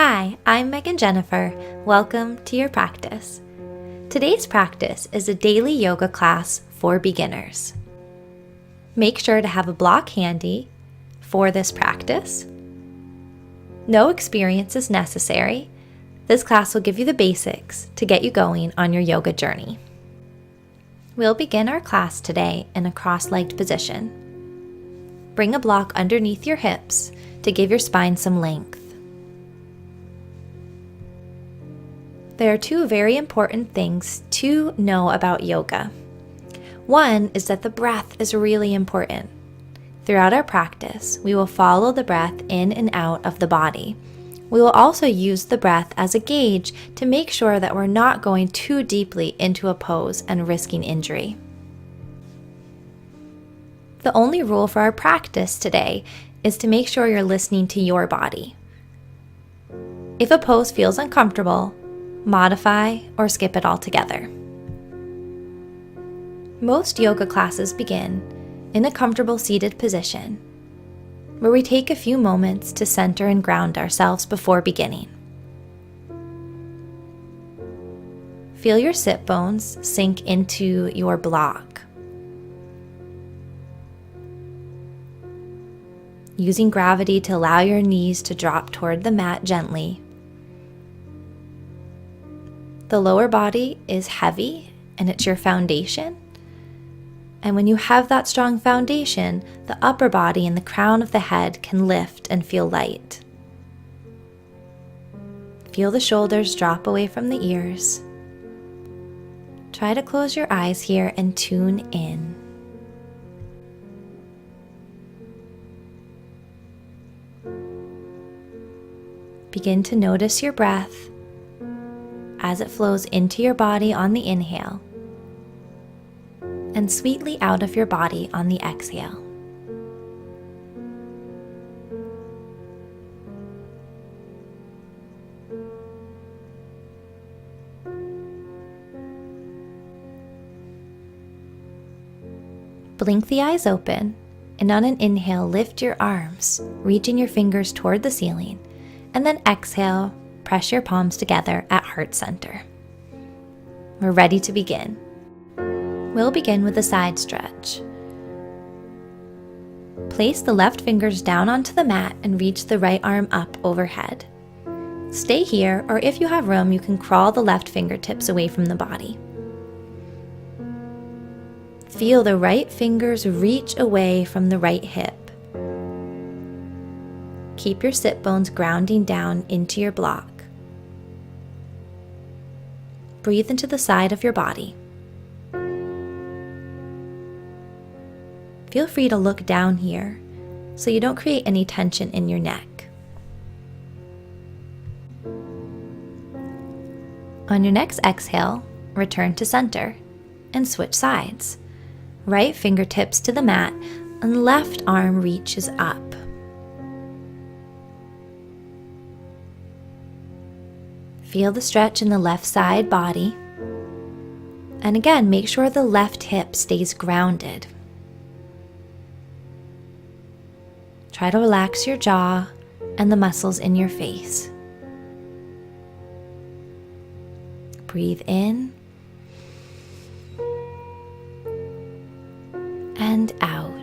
Hi, I'm Megan Jennifer. Welcome to your practice. Today's practice is a daily yoga class for beginners. Make sure to have a block handy for this practice. No experience is necessary. This class will give you the basics to get you going on your yoga journey. We'll begin our class today in a cross-legged position. Bring a block underneath your hips to give your spine some length. There are two very important things to know about yoga. One is that the breath is really important. Throughout our practice, we will follow the breath in and out of the body. We will also use the breath as a gauge to make sure that we're not going too deeply into a pose and risking injury. The only rule for our practice today is to make sure you're listening to your body. If a pose feels uncomfortable, modify or skip it altogether. Most yoga classes begin in a comfortable seated position, where we take a few moments to center and ground ourselves before beginning. Feel your sit bones sink into your block. Using gravity to allow your knees to drop toward the mat gently. The lower body is heavy and it's your foundation. And when you have that strong foundation, the upper body and the crown of the head can lift and feel light. Feel the shoulders drop away from the ears. Try to close your eyes here and tune in. Begin to notice your breath as it flows into your body on the inhale and sweetly out of your body on the exhale. Blink the eyes open, and on an inhale, lift your arms, reaching your fingers toward the ceiling, and then exhale, press your palms together at heart center. We're ready to begin. We'll begin with a side stretch. Place the left fingers down onto the mat and reach the right arm up overhead. Stay here, or if you have room, you can crawl the left fingertips away from the body. Feel the right fingers reach away from the right hip. Keep your sit bones grounding down into your block. Breathe into the side of your body. Feel free to look down here so you don't create any tension in your neck. On your next exhale, return to center and switch sides. Right fingertips to the mat and left arm reaches up. Feel the stretch in the left side body. And again, make sure the left hip stays grounded. Try to relax your jaw and the muscles in your face. Breathe in and out.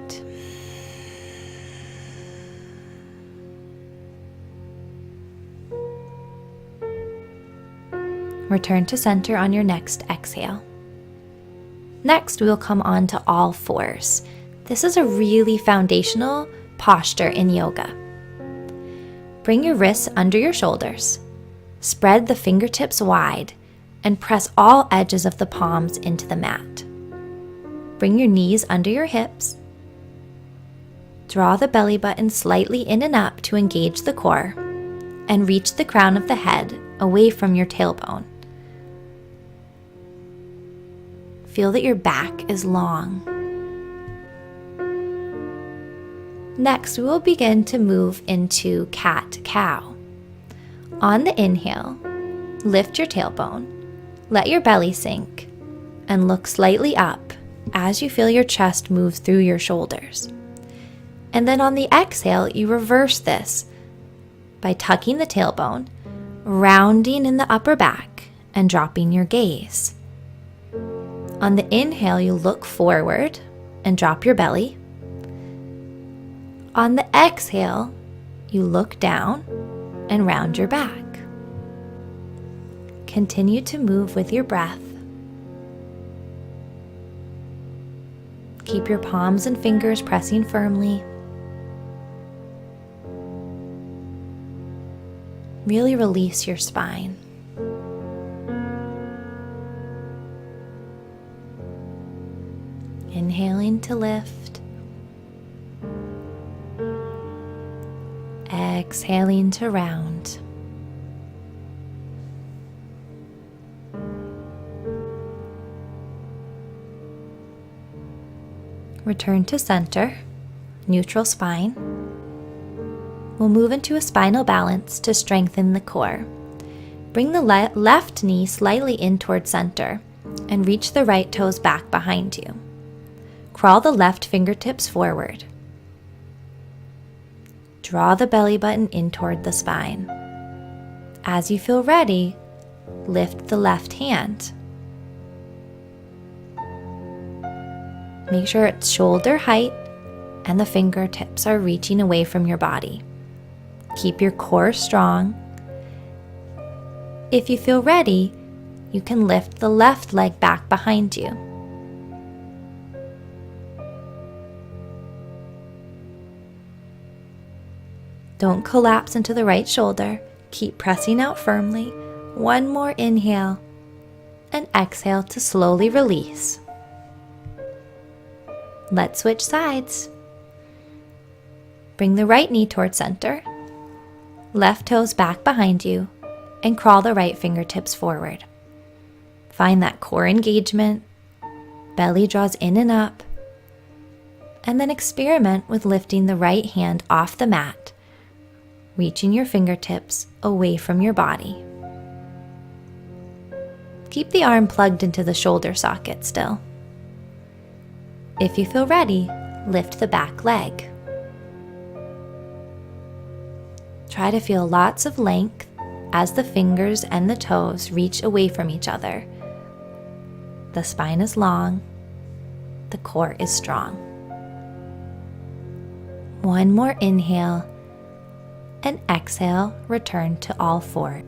Return to center on your next exhale. Next, we will come on to all fours. This is a really foundational posture in yoga. Bring your wrists under your shoulders. Spread the fingertips wide and press all edges of the palms into the mat. Bring your knees under your hips. Draw the belly button slightly in and up to engage the core and reach the crown of the head away from your tailbone. Feel that your back is long. Next, we will begin to move into cat-cow. On the inhale, lift your tailbone, let your belly sink, and look slightly up as you feel your chest move through your shoulders. And then on the exhale, you reverse this by tucking the tailbone rounding in the upper back and dropping your gaze. On the inhale, you look forward and drop your belly. On the exhale, you look down and round your back. Continue to move with your breath. Keep your palms and fingers pressing firmly. Really release your spine. Inhaling to lift. Exhaling to round. Return to center, neutral spine. We'll move into a spinal balance to strengthen the core. Bring the left knee slightly in toward center and reach the right toes back behind you. Crawl the left fingertips forward. Draw the belly button in toward the spine. As you feel ready, lift the left hand. Make sure it's shoulder height and the fingertips are reaching away from your body. Keep your core strong. If you feel ready, you can lift the left leg back behind you. Don't collapse into the right shoulder. Keep pressing out firmly. One more inhale and exhale to slowly release. Let's switch sides. Bring the right knee towards center, left toes back behind you, and crawl the right fingertips forward. Find that core engagement, belly draws in and up, and then experiment with lifting the right hand off the mat, reaching your fingertips away from your body. Keep the arm plugged into the shoulder socket still. If you feel ready, lift the back leg. Try to feel lots of length as the fingers and the toes reach away from each other. The spine is long, the core is strong. One more inhale, and exhale, return to all four.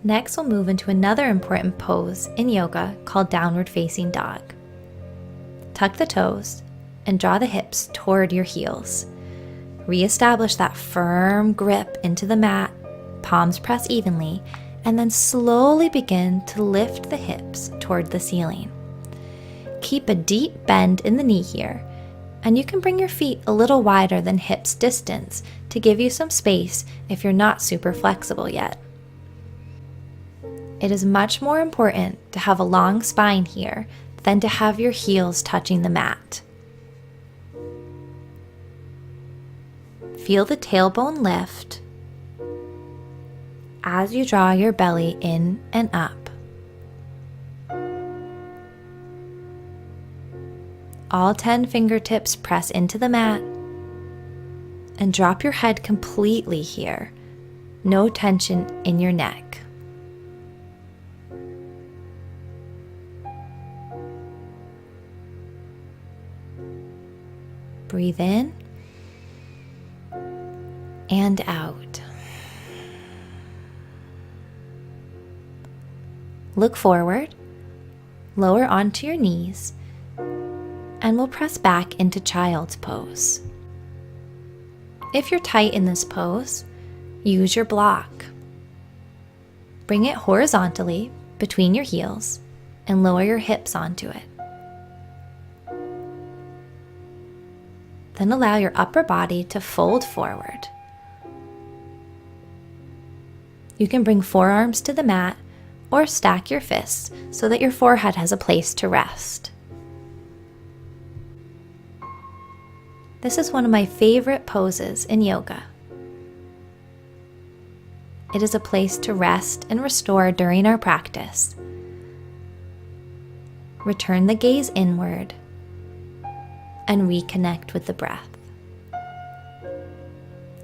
Next, we'll move into another important pose in yoga called downward facing dog. Tuck the toes and draw the hips toward your heels. Reestablish that firm grip into the mat, palms press evenly, and then slowly begin to lift the hips toward the ceiling. Keep a deep bend in the knee here, and you can bring your feet a little wider than hips distance to give you some space if you're not super flexible yet. It is much more important to have a long spine here than to have your heels touching the mat. Feel the tailbone lift as you draw your belly in and up. All 10 fingertips press into the mat and drop your head completely here. No tension in your neck. Breathe in and out. Look forward, lower onto your knees, and we'll press back into child's pose. If you're tight in this pose, use your block. Bring it horizontally between your heels and lower your hips onto it. Then allow your upper body to fold forward. You can bring forearms to the mat or stack your fists so that your forehead has a place to rest. This is one of my favorite poses in yoga. It is a place to rest and restore during our practice. Return the gaze inward and reconnect with the breath.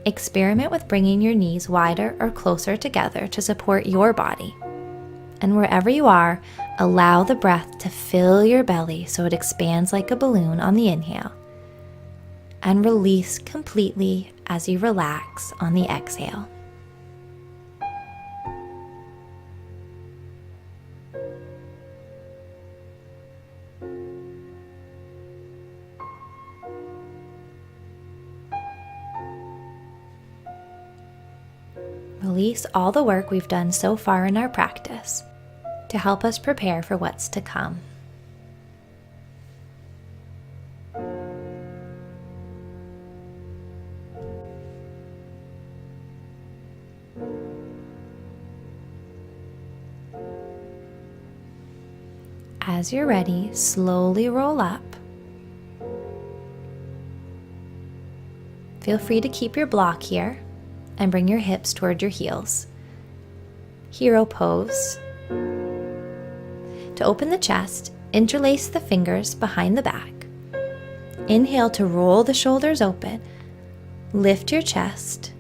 Experiment with bringing your knees wider or closer together to support your body. And wherever you are, allow the breath to fill your belly so it expands like a balloon on the inhale. And release completely as you relax on the exhale. Release all the work we've done so far in our practice to help us prepare for what's to come. As you're ready, slowly roll up. Feel free to keep your block here and bring your hips toward your heels. Hero pose. To open the chest, interlace the fingers behind the back. Inhale to roll the shoulders open. Lift your chest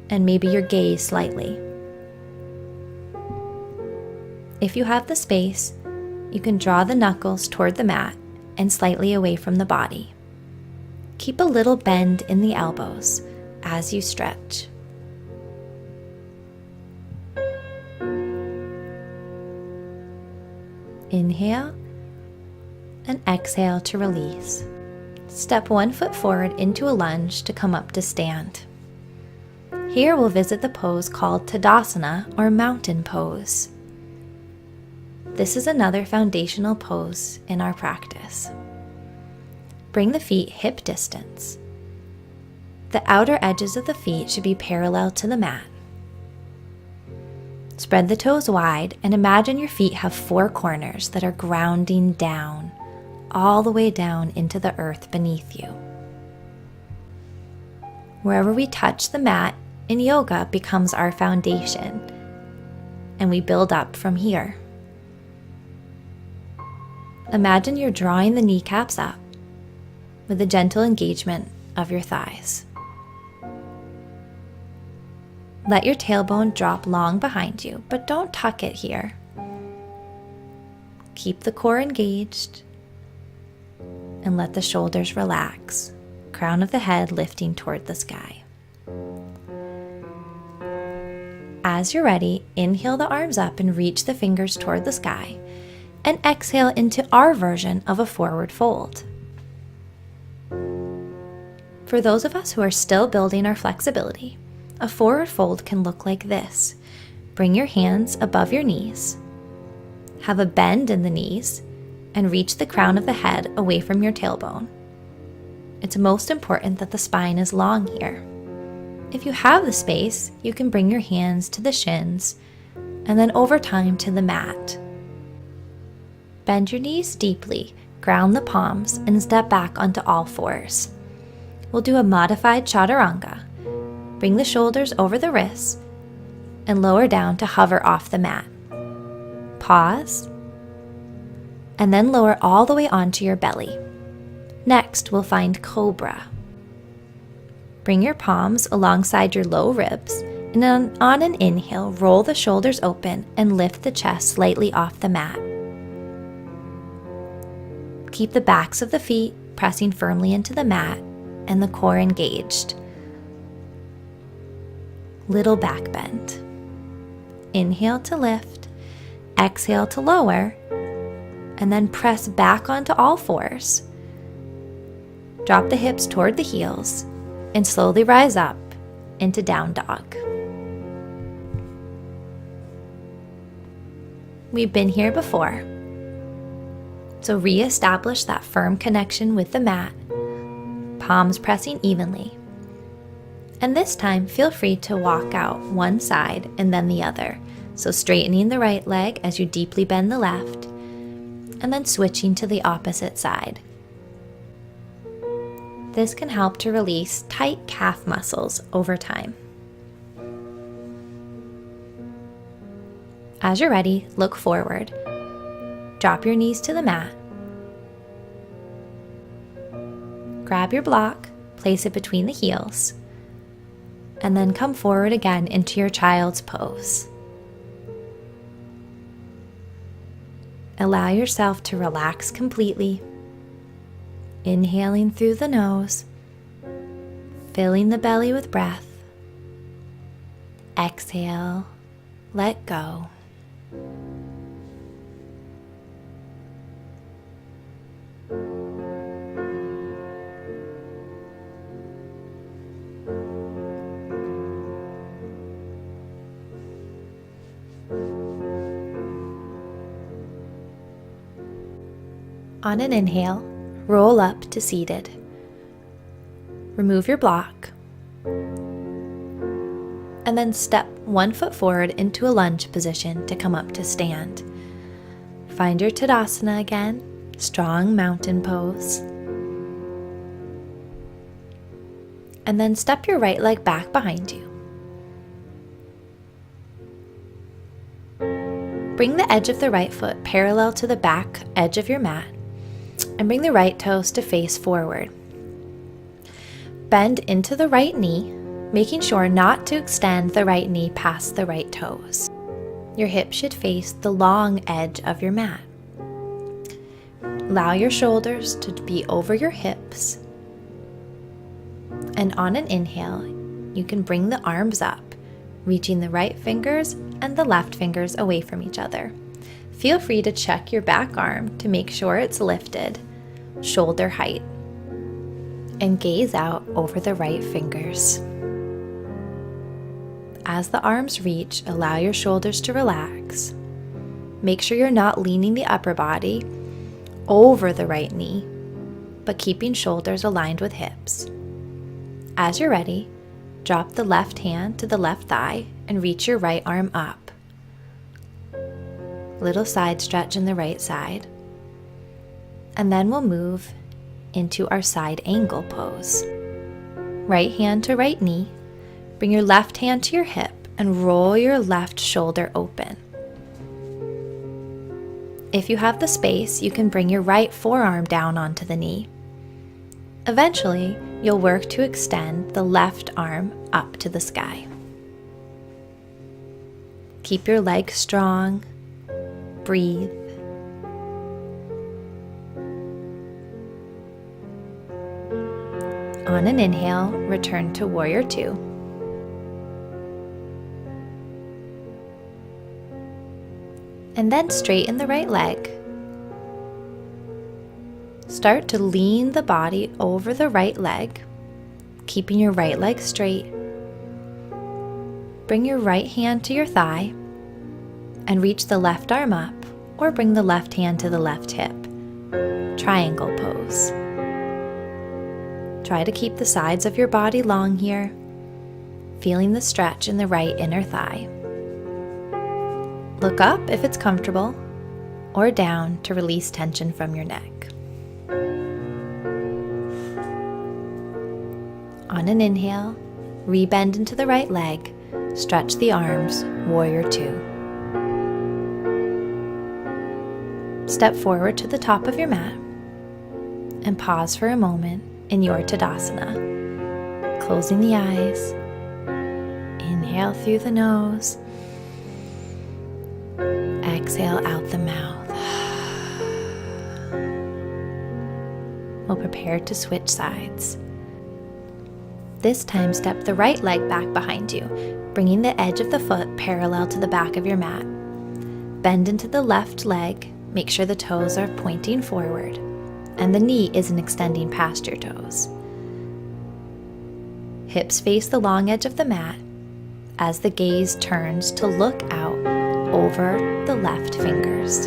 and maybe your gaze slightly. If you have the space, you can draw the knuckles toward the mat and slightly away from the body. Keep a little bend in the elbows as you stretch. Inhale and exhale to release. Step 1 foot forward into a lunge to come up to stand. Here we'll visit the pose called Tadasana or mountain pose. This is another foundational pose in our practice. Bring the feet hip distance. The outer edges of the feet should be parallel to the mat. Spread the toes wide and imagine your feet have 4 corners that are grounding down, all the way down into the earth beneath you. Wherever we touch the mat in yoga becomes our foundation, and we build up from here. Imagine you're drawing the kneecaps up with a gentle engagement of your thighs. Let your tailbone drop long behind you, but don't tuck it here. Keep the core engaged and let the shoulders relax, crown of the head lifting toward the sky. As you're ready, inhale the arms up and reach the fingers toward the sky, and exhale into our version of a forward fold. For those of us who are still building our flexibility, a forward fold can look like this. Bring your hands above your knees. Have a bend in the knees and reach the crown of the head away from your tailbone. It's most important that the spine is long here. If you have the space, you can bring your hands to the shins and then over time to the mat. Bend your knees deeply, ground the palms, and step back onto all fours. We'll do a modified chaturanga. Bring the shoulders over the wrists and lower down to hover off the mat. Pause, and then lower all the way onto your belly. Next, we'll find Cobra. Bring your palms alongside your low ribs, and on an inhale, roll the shoulders open and lift the chest slightly off the mat. Keep the backs of the feet pressing firmly into the mat and the core engaged. Little back bend. Inhale to lift, exhale to lower, and then press back onto all fours. Drop the hips toward the heels and slowly rise up into down dog. We've been here before, so re-establish that firm connection with the mat, palms pressing evenly. And this time, feel free to walk out one side and then the other. So straightening the right leg as you deeply bend the left, and then switching to the opposite side. This can help to release tight calf muscles over time. As you're ready, look forward. Drop your knees to the mat. Grab your block, place it between the heels. And then come forward again into your child's pose. Allow yourself to relax completely. Inhaling through the nose, filling the belly with breath. Exhale, let go. On an inhale, roll up to seated. Remove your block. And then step 1 foot forward into a lunge position to come up to stand. Find your Tadasana again, strong mountain pose. And then step your right leg back behind you. Bring the edge of the right foot parallel to the back edge of your mat and bring the right toes to face forward. Bend into the right knee, making sure not to extend the right knee past the right toes. Your hips should face the long edge of your mat. Allow your shoulders to be over your hips. And on an inhale, you can bring the arms up, reaching the right fingers and the left fingers away from each other. Feel free to check your back arm to make sure it's lifted, shoulder height, and gaze out over the right fingers. As the arms reach, allow your shoulders to relax. Make sure you're not leaning the upper body over the right knee, but keeping shoulders aligned with hips. As you're ready, drop the left hand to the left thigh and reach your right arm up. Little side stretch in the right side. And then we'll move into our side angle pose. Right hand to right knee. Bring your left hand to your hip and roll your left shoulder open. If you have the space, you can bring your right forearm down onto the knee. Eventually, you'll work to extend the left arm up to the sky. Keep your legs strong. Breathe. On an inhale, return to Warrior Two. And then straighten the right leg. Start to lean the body over the right leg, keeping your right leg straight. Bring your right hand to your thigh and reach the left arm up, or bring the left hand to the left hip. Triangle pose. Try to keep the sides of your body long here, feeling the stretch in the right inner thigh. Look up if it's comfortable, or down to release tension from your neck. On an inhale, rebend into the right leg, stretch the arms, Warrior Two. Step forward to the top of your mat and pause for a moment in your Tadasana. Closing the eyes, inhale through the nose, exhale out the mouth. We'll prepare to switch sides. This time, step the right leg back behind you, bringing the edge of the foot parallel to the back of your mat. Bend into the left leg. Make sure the toes are pointing forward and the knee isn't extending past your toes. Hips face the long edge of the mat as the gaze turns to look out over the left fingers.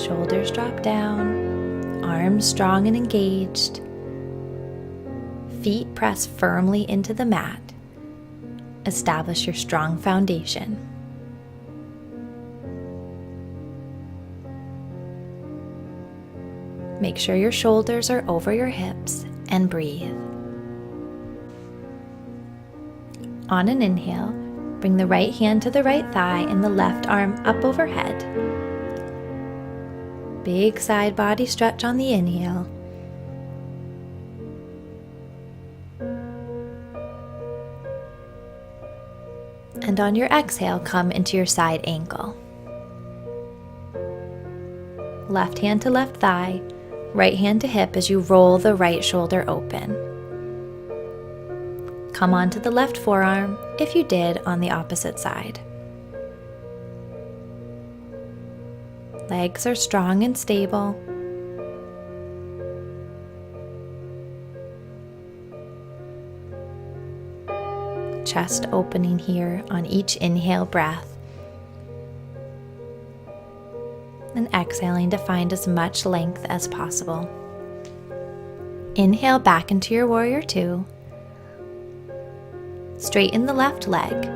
Shoulders drop down, arms strong and engaged. Feet press firmly into the mat. Establish your strong foundation. Make sure your shoulders are over your hips and breathe. On an inhale, bring the right hand to the right thigh and the left arm up overhead. Big side body stretch on the inhale. And on your exhale, come into your side angle. Left hand to left thigh, right hand to hip as you roll the right shoulder open. Come onto the left forearm if you did on the opposite side. Legs are strong and stable. Chest opening here on each inhale breath. And exhaling to find as much length as possible. Inhale back into your warrior two. Straighten the left leg.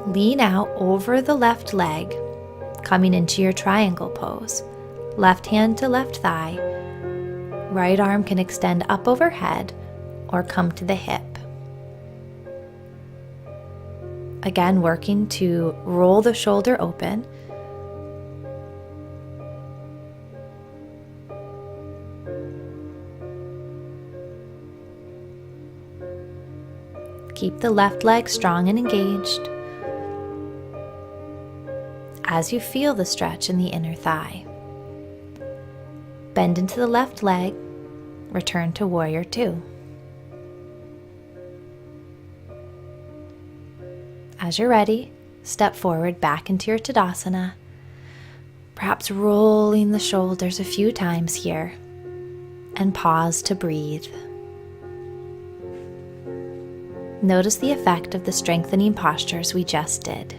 Lean out over the left leg, coming into your triangle pose. Left hand to left thigh. Right arm can extend up overhead or come to the hip. Again, working to roll the shoulder open. Keep the left leg strong and engaged as you feel the stretch in the inner thigh. Bend into the left leg, return to warrior two. As you're ready, step forward back into your Tadasana, perhaps rolling the shoulders a few times here, and pause to breathe. Notice the effect of the strengthening postures we just did.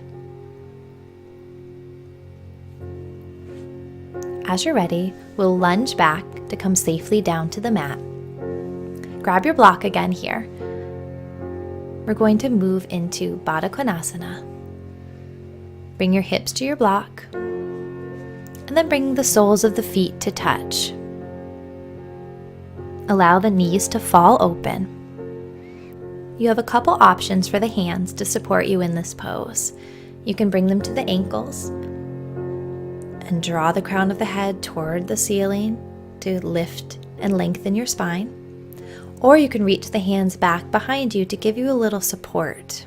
As you're ready, we'll lunge back to come safely down to the mat. Grab your block again here. We're going to move into Baddha Konasana. Bring your hips to your block, and then bring the soles of the feet to touch. Allow the knees to fall open. You have a couple options for the hands to support you in this pose. You can bring them to the ankles and draw the crown of the head toward the ceiling to lift and lengthen your spine. Or you can reach the hands back behind you to give you a little support.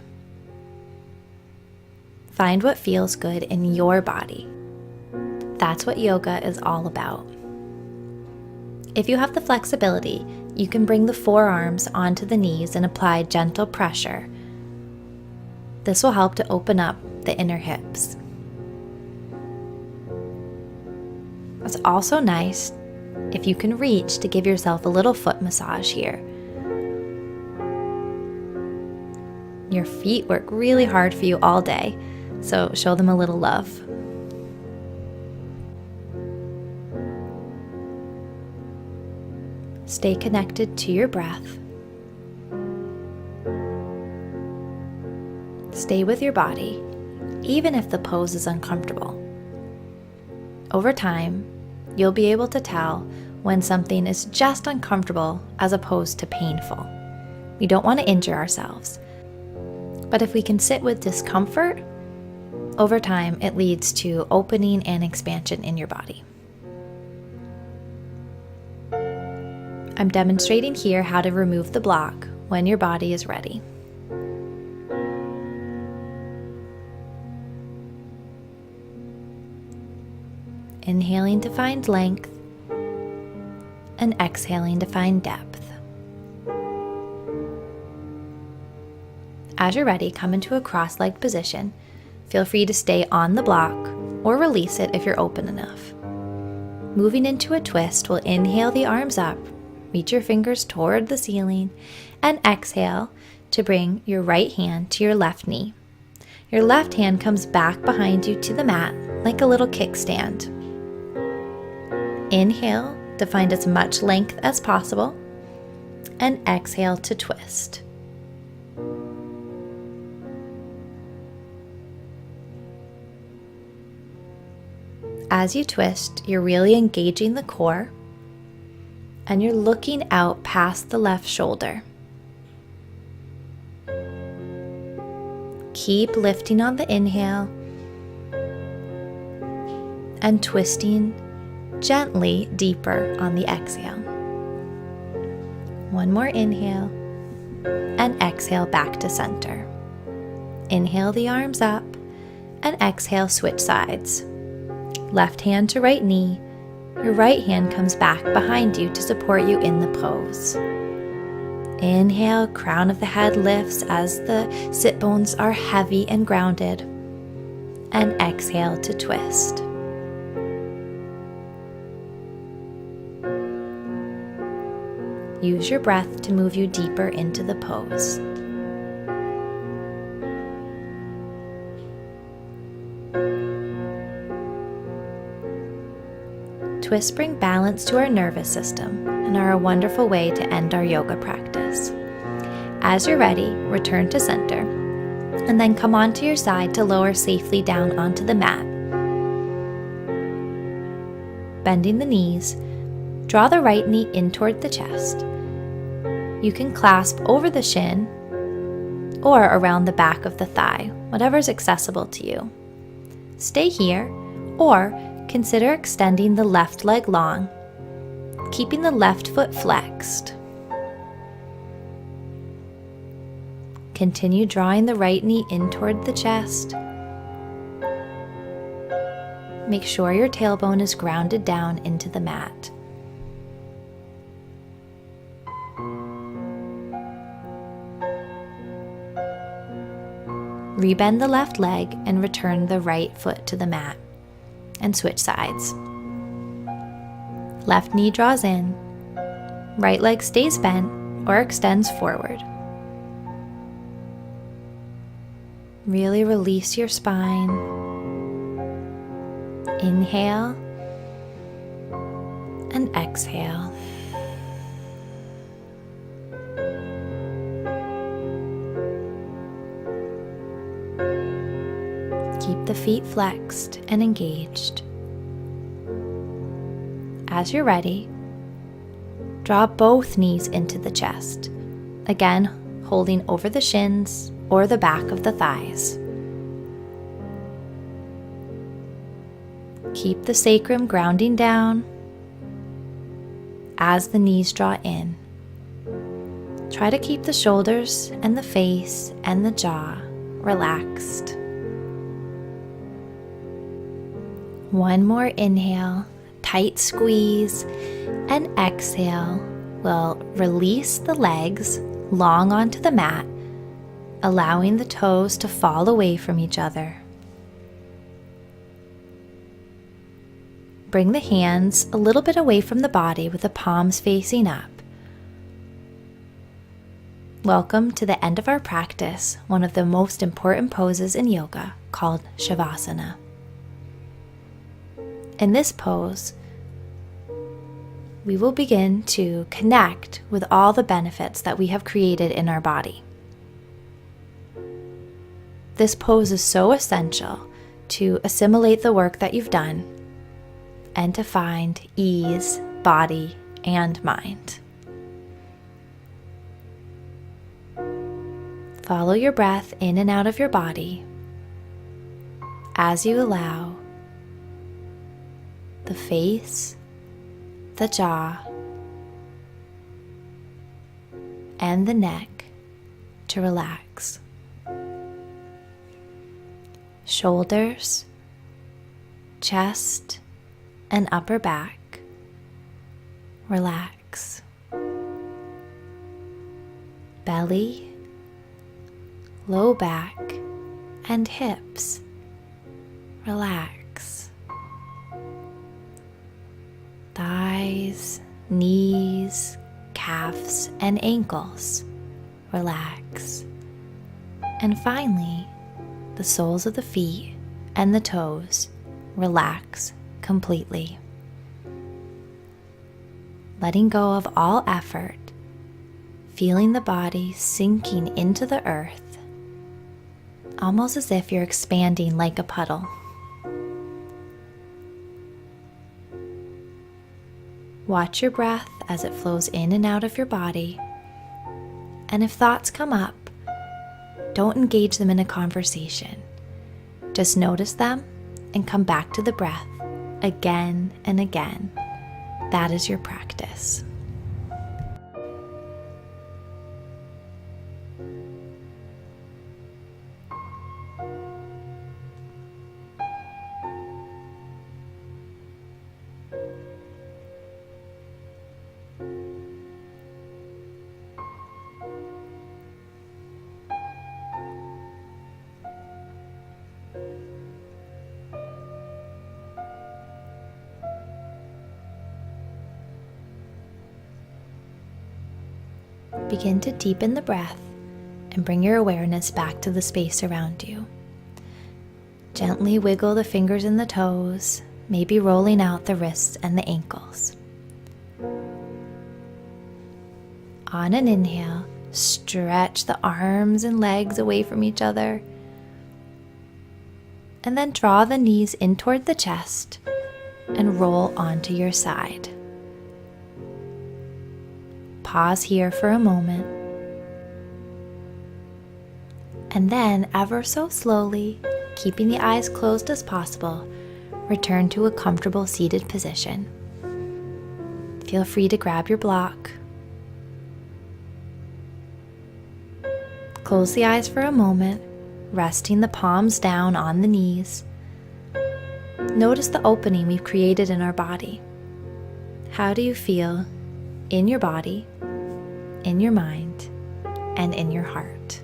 Find what feels good in your body. That's what yoga is all about. If you have the flexibility, you can bring the forearms onto the knees and apply gentle pressure. This will help to open up the inner hips. It's also nice if you can reach to give yourself a little foot massage here. Your feet work really hard for you all day, so show them a little love. Stay connected to your breath. Stay with your body, even if the pose is uncomfortable. Over time, you'll be able to tell when something is just uncomfortable as opposed to painful. We don't want to injure ourselves. But if we can sit with discomfort, over time it leads to opening and expansion in your body. I'm demonstrating here how to remove the block when your body is ready. Inhaling to find length and exhaling to find depth. As you're ready, come into a cross-legged position. Feel free to stay on the block or release it if you're open enough. Moving into a twist, we'll inhale the arms up, reach your fingers toward the ceiling, and exhale to bring your right hand to your left knee. Your left hand comes back behind you to the mat like a little kickstand. Inhale to find as much length as possible, and exhale to twist. As you twist, you're really engaging the core, and you're looking out past the left shoulder. Keep lifting on the inhale and twisting gently deeper on the exhale. One more inhale and exhale back to center. Inhale the arms up and exhale, switch sides. Left hand to right knee. Your right hand comes back behind you to support you in the pose. Inhale, crown of the head lifts as the sit bones are heavy and grounded. And exhale to twist. Use your breath to move you deeper into the pose. Twists bring balance to our nervous system and are a wonderful way to end our yoga practice. As you're ready, return to center, and then come onto your side to lower safely down onto the mat. Bending the knees, draw the right knee in toward the chest. You can clasp over the shin or around the back of the thigh, whatever's accessible to you. Stay here, or consider extending the left leg long, keeping the left foot flexed. Continue drawing the right knee in toward the chest. Make sure your tailbone is grounded down into the mat. Rebend the left leg and return the right foot to the mat. And switch sides. Left knee draws in. Right leg stays bent or extends forward. Really release your spine. Inhale and exhale. Keep the feet flexed and engaged. As you're ready, draw both knees into the chest, again holding over the shins or the back of the thighs. Keep the sacrum grounding down as the knees draw in. Try to keep the shoulders and the face and the jaw relaxed. One more inhale, tight squeeze, and exhale. We'll release the legs long onto the mat, allowing the toes to fall away from each other. Bring the hands a little bit away from the body with the palms facing up. Welcome to the end of our practice, one of the most important poses in yoga, called Shavasana. In this pose, we will begin to connect with all the benefits that we have created in our body. This pose is so essential to assimilate the work that you've done and to find ease, body, and mind. Follow your breath in and out of your body as you allow the face, the jaw, and the neck to relax. Shoulders, chest, and upper back, relax. Belly, low back, and hips, relax. Thighs, knees, calves, and ankles, relax. And finally, the soles of the feet and the toes relax completely. Letting go of all effort, feeling the body sinking into the earth, almost as if you're expanding like a puddle. Watch your breath as it flows in and out of your body, and if thoughts come up, don't engage them in a conversation. Just notice them and come back to the breath again and again. That is your practice. Begin to deepen the breath and bring your awareness back to the space around you. Gently wiggle the fingers and the toes, maybe rolling out the wrists and the ankles. On an inhale, stretch the arms and legs away from each other. And then draw the knees in toward the chest and roll onto your side. Pause here for a moment. And then, ever so slowly, keeping the eyes closed as possible, return to a comfortable seated position. Feel free to grab your block. Close the eyes for a moment, resting the palms down on the knees. Notice the opening we've created in our body. How do you feel in your body, in your mind, and in your heart?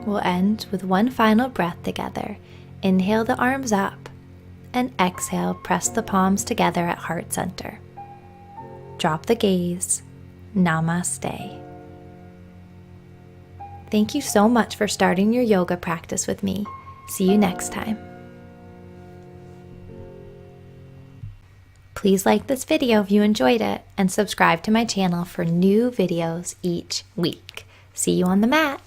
We'll end with one final breath together. Inhale the arms up, and exhale, press the palms together at heart center. Drop the gaze. Namaste. Thank you so much for starting your yoga practice with me. See you next time. Please like this video if you enjoyed it, and subscribe to my channel for new videos each week. See you on the mat.